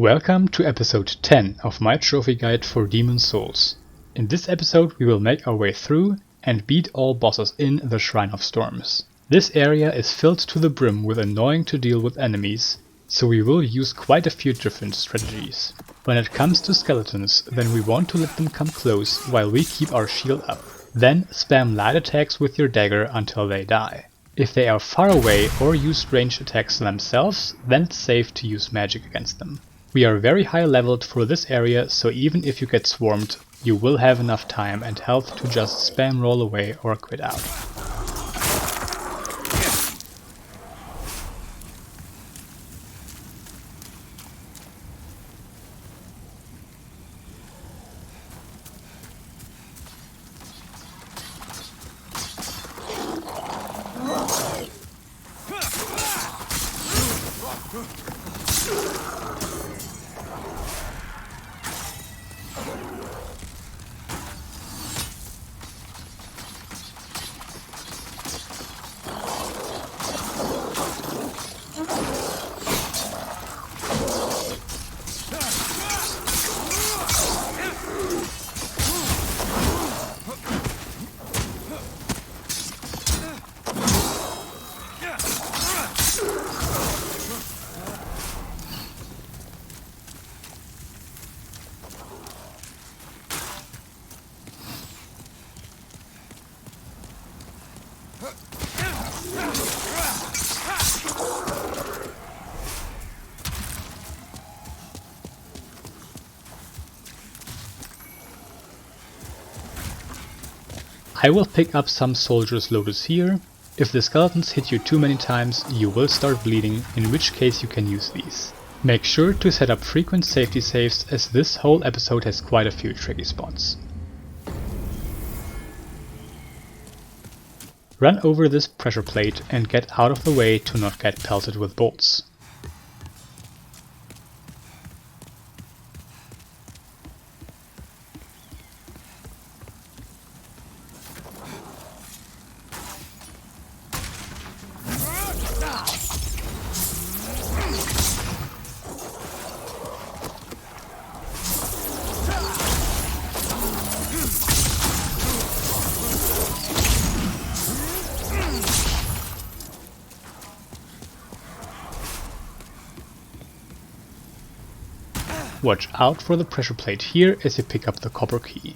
Welcome to episode 10 of my trophy guide for Demon Souls. In this episode we will make our way through and beat all bosses in the Shrine of Storms. This area is filled to the brim with annoying to deal with enemies, so we will use quite a few different strategies. When it comes to skeletons, then we want to let them come close while we keep our shield up. Then spam light attacks with your dagger until they die. If they are far away or use ranged attacks themselves, then it's safe to use magic against them. We are very high leveled for this area, so even if you get swarmed, you will have enough time and health to just spam roll away or quit out. I will pick up some soldiers' Lotus here. If the skeletons hit you too many times, you will start bleeding, in which case you can use these. Make sure to set up frequent safety saves, as this whole episode has quite a few tricky spots. Run over this pressure plate and get out of the way to not get pelted with bolts. Watch out for the pressure plate here as you pick up the copper key.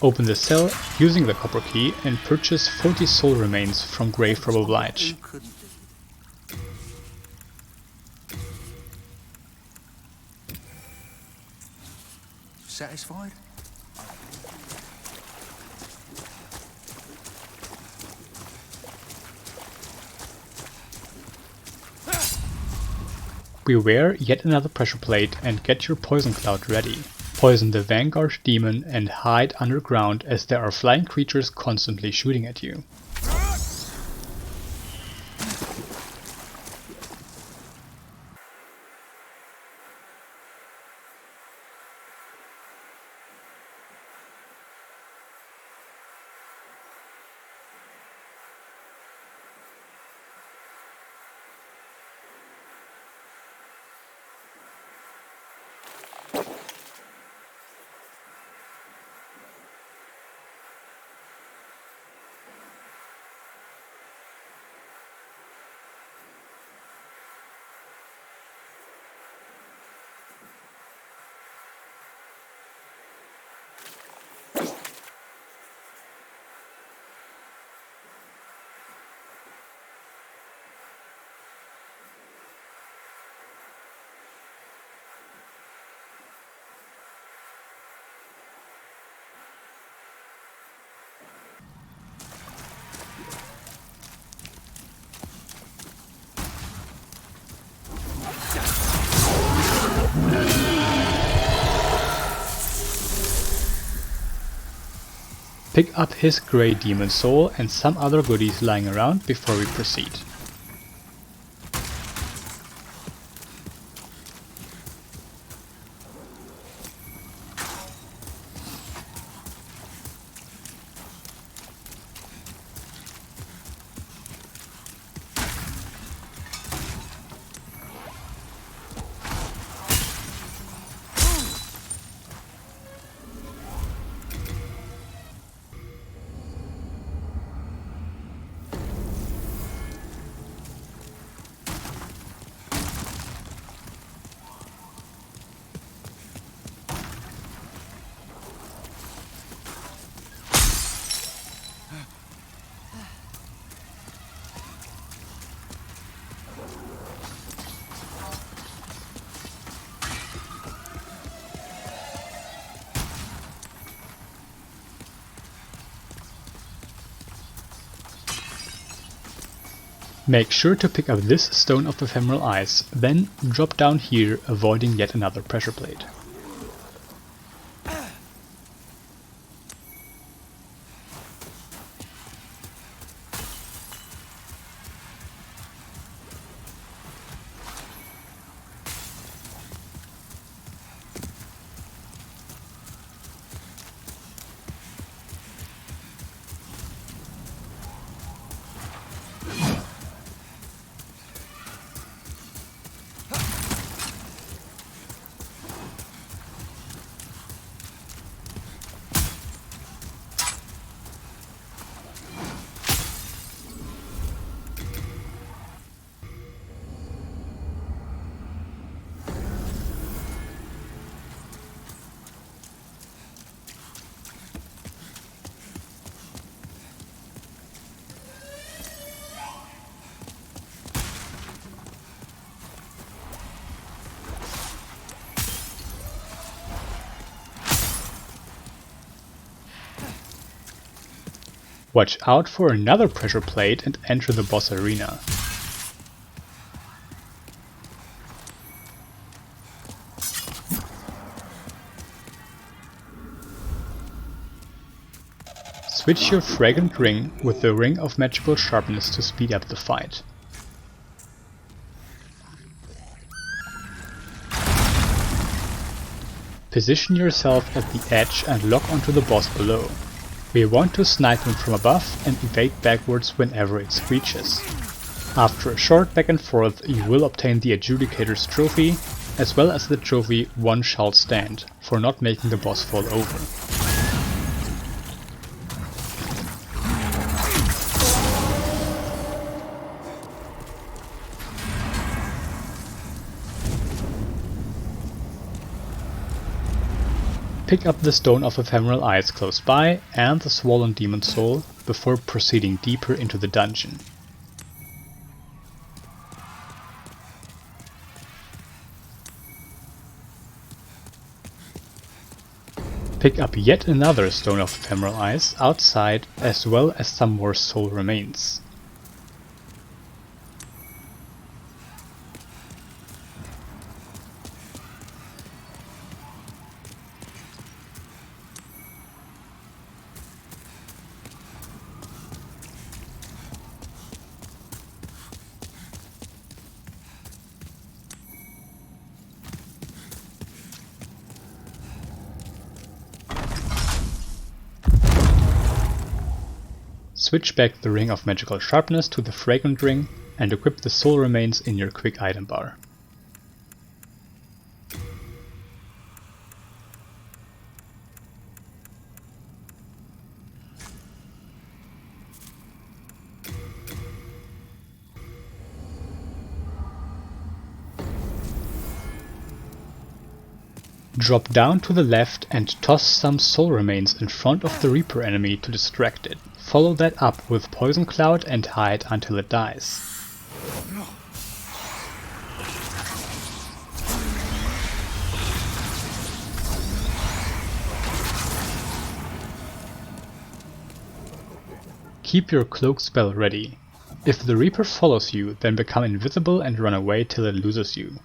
Open the cell using the copper key and purchase 40 soul remains from Graverobber Blige. Satisfied? Beware yet another pressure plate and get your poison cloud ready. Poison the Vanguard demon and hide underground, as there are flying creatures constantly shooting at you. Pick up his grey demon soul and some other goodies lying around before we proceed. Make sure to pick up this Stone of Ephemeral Eyes, then drop down here, avoiding yet another pressure plate. Watch out for another pressure plate and enter the boss arena. Switch your fragrant ring with the Ring of Magical Sharpness to speed up the fight. Position yourself at the edge and lock onto the boss below. We want to snipe him from above and evade backwards whenever it screeches. After a short back and forth, you will obtain the Adjudicator's trophy, as well as the trophy One Shall Stand, for not making the boss fall over. Pick up the Stone of Ephemeral Eyes close by and the Swollen Demon Soul before proceeding deeper into the dungeon. Pick up yet another Stone of Ephemeral Eyes outside, as well as some more soul remains. Switch back the Ring of Magical Sharpness to the Fragrant Ring and equip the soul remains in your quick item bar. Drop down to the left and toss some soul remains in front of the Reaper enemy to distract it. Follow that up with Poison Cloud and hide until it dies. Keep your cloak spell ready. If the Reaper follows you, then become invisible and run away till it loses you.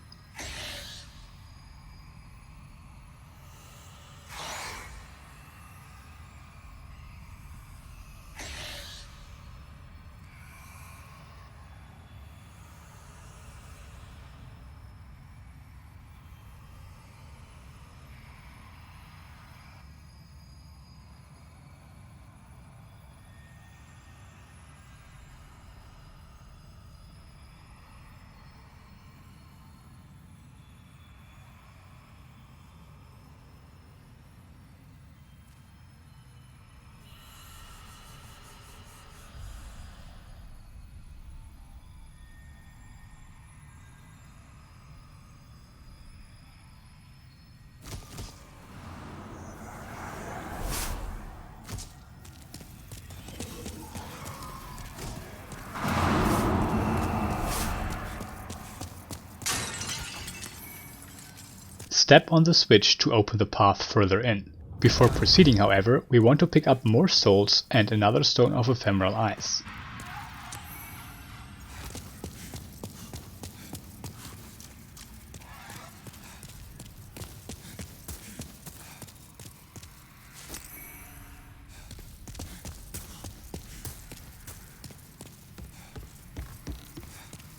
Step on the switch to open the path further in. Before proceeding, however, we want to pick up more souls and another stone of Ephemeral Eyes.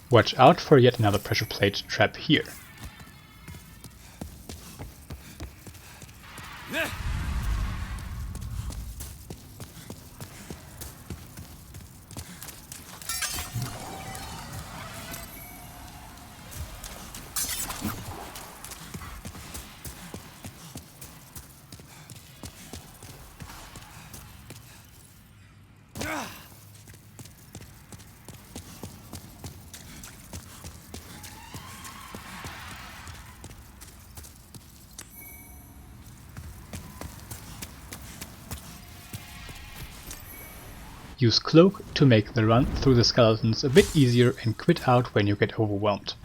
Watch out for yet another pressure plate trap here. Use Cloak to make the run through the skeletons a bit easier and quit out when you get overwhelmed.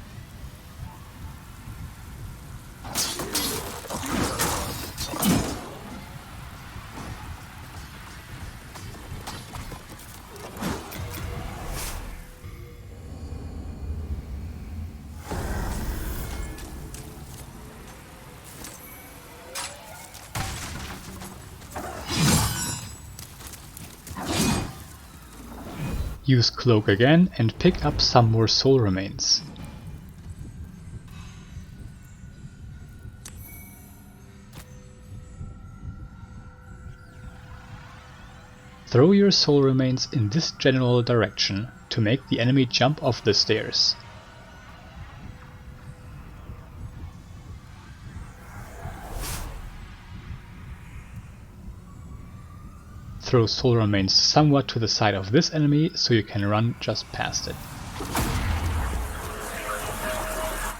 Use Cloak again and pick up some more soul remains. Throw your soul remains in this general direction to make the enemy jump off the stairs. Throw soul remains somewhat to the side of this enemy so you can run just past it.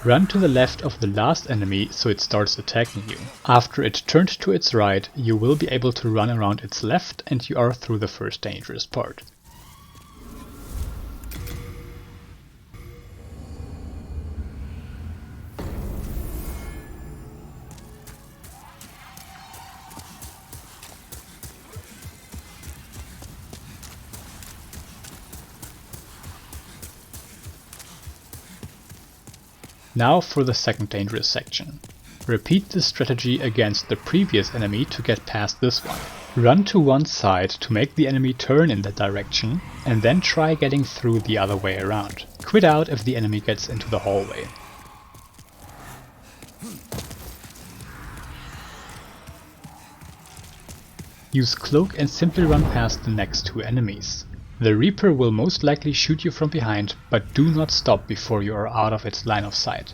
Run to the left of the last enemy so it starts attacking you. After it turned to its right, you will be able to run around its left and you are through the first dangerous part. Now for the second dangerous section. Repeat this strategy against the previous enemy to get past this one. Run to one side to make the enemy turn in that direction, and then try getting through the other way around. Quit out if the enemy gets into the hallway. Use Cloak and simply run past the next two enemies. The Reaper will most likely shoot you from behind, but do not stop before you are out of its line of sight.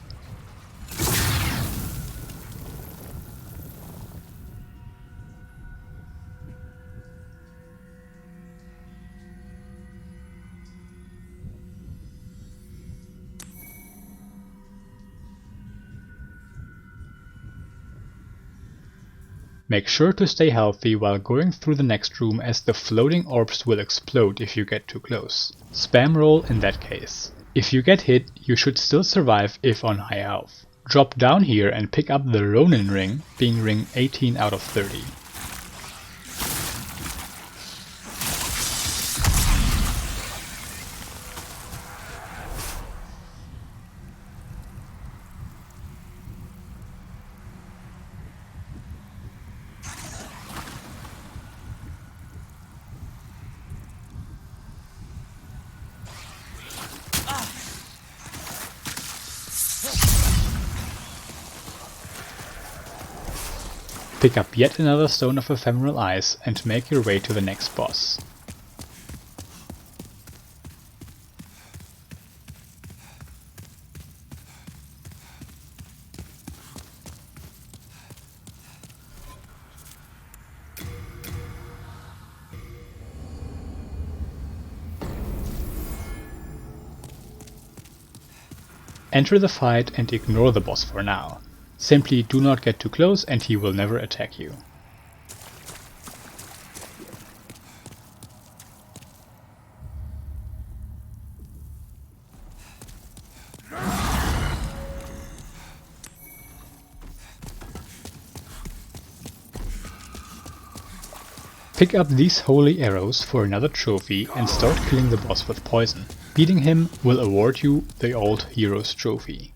Make sure to stay healthy while going through the next room, as the floating orbs will explode if you get too close. Spam roll in that case. If you get hit, you should still survive if on high health. Drop down here and pick up the Ronin ring, being ring 18 out of 30. Pick up yet another stone of Ephemeral Eyes and make your way to the next boss. Enter the fight and ignore the boss for now. Simply do not get too close and he will never attack you. Pick up these holy arrows for another trophy and start killing the boss with poison. Beating him will award you the old hero's trophy.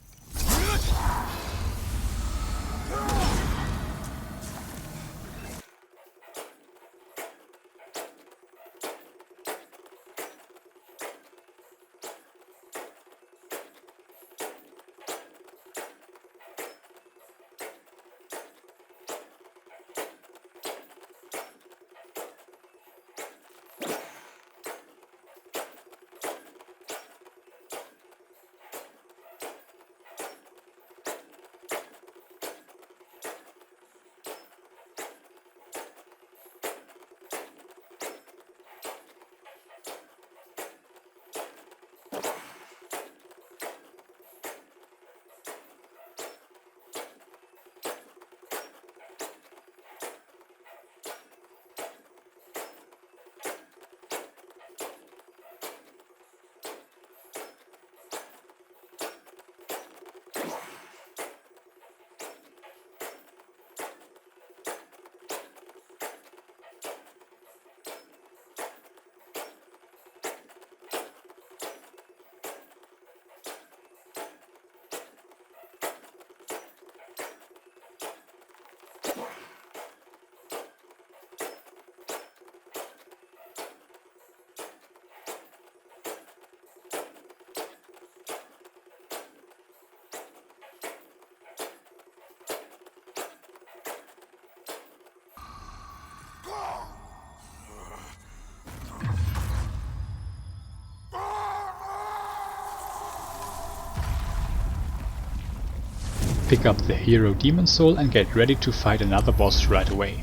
Pick up the hero demon soul and get ready to fight another boss right away.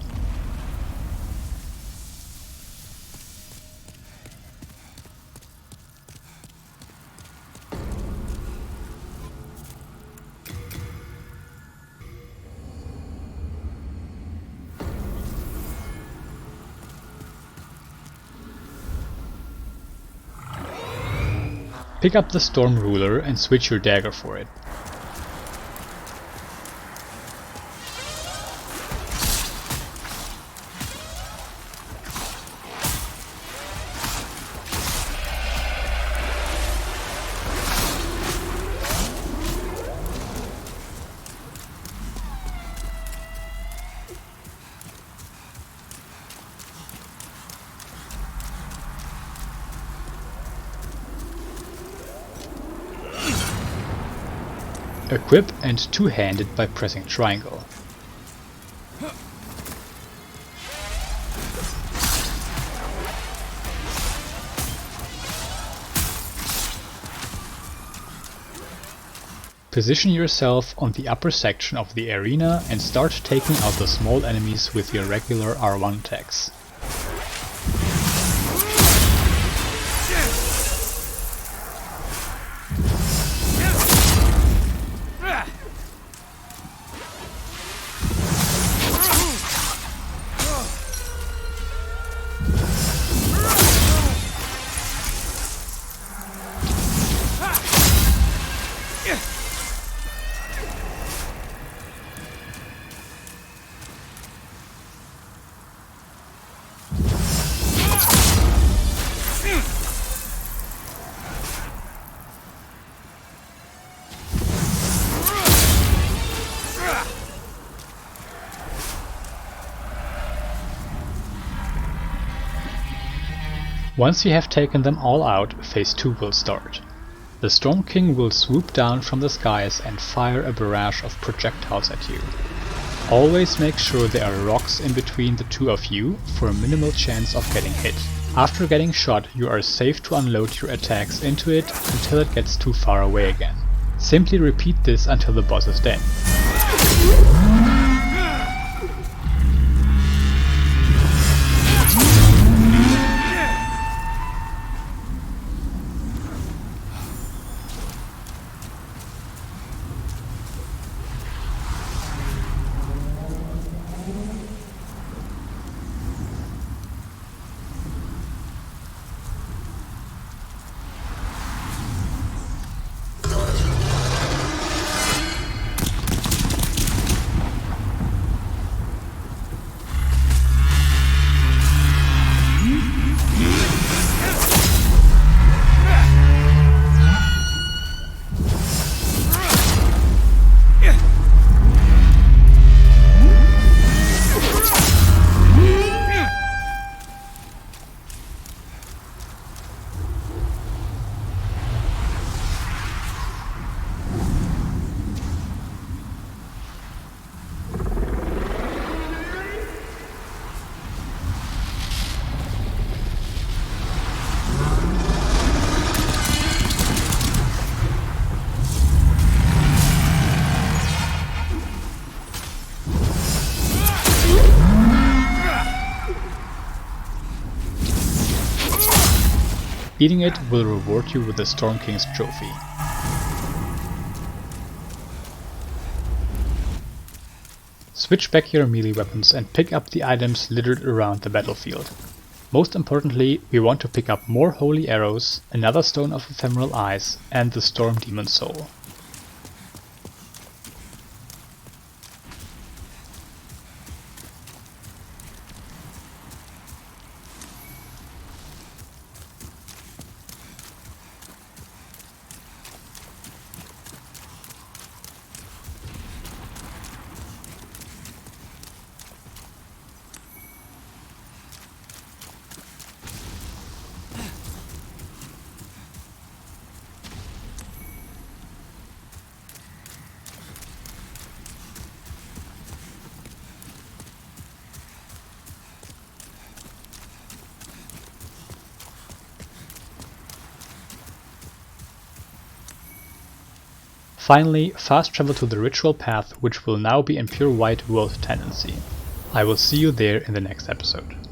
Pick up the Storm Ruler and switch your dagger for it. Equip and two-handed by pressing triangle. Position yourself on the upper section of the arena and start taking out the small enemies with your regular R1 attacks. Once you have taken them all out, Phase 2 will start. The Storm King will swoop down from the skies and fire a barrage of projectiles at you. Always make sure there are rocks in between the two of you for a minimal chance of getting hit. After getting shot, you are safe to unload your attacks into it until it gets too far away again. Simply repeat this until the boss is dead. Beating it will reward you with the Storm King's trophy. Switch back your melee weapons and pick up the items littered around the battlefield. Most importantly, we want to pick up more holy arrows, another stone of ephemeral eyes, and the Storm Demon Soul. Finally, fast travel to the ritual path, which will now be in pure white world tendency. I will see you there in the next episode.